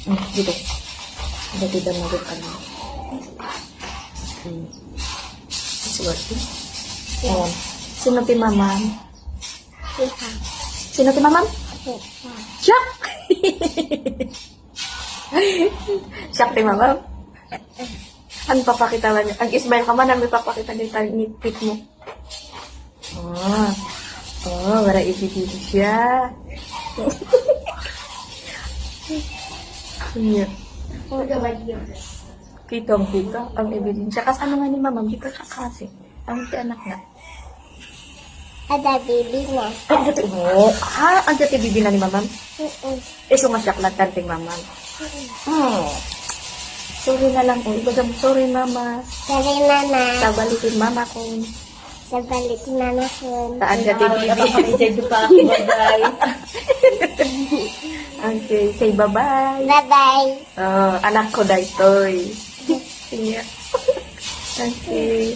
Dito. Dito daw mag ano. Swerte. Ayan. Sino ti mamam? Siha. Sino ti mamam? Siha. Siyak! Siyak ti mamam? Ano papakita ba niya? Ang ismail ka man, ang may papakita niya tayo nitpit mo. Wala ibigin siya. Iya. Kitang-kita ang ebidensya. Kas ano nga ni mamam, di pa siya kasi. Ang ti anak na. Ada bibi na. Ang dati mo. Ang dati bibi na ni mamam? So nga siya tanting mamam. Sorry na lang. Ibaga mo, sorry mama. Sorry mama. Sabalitin mama ko. Sabalik mama ko. Saan dati bibi? Okay, say bye-bye. Bye-bye. Anak ko dahil toy. Iya. Okay.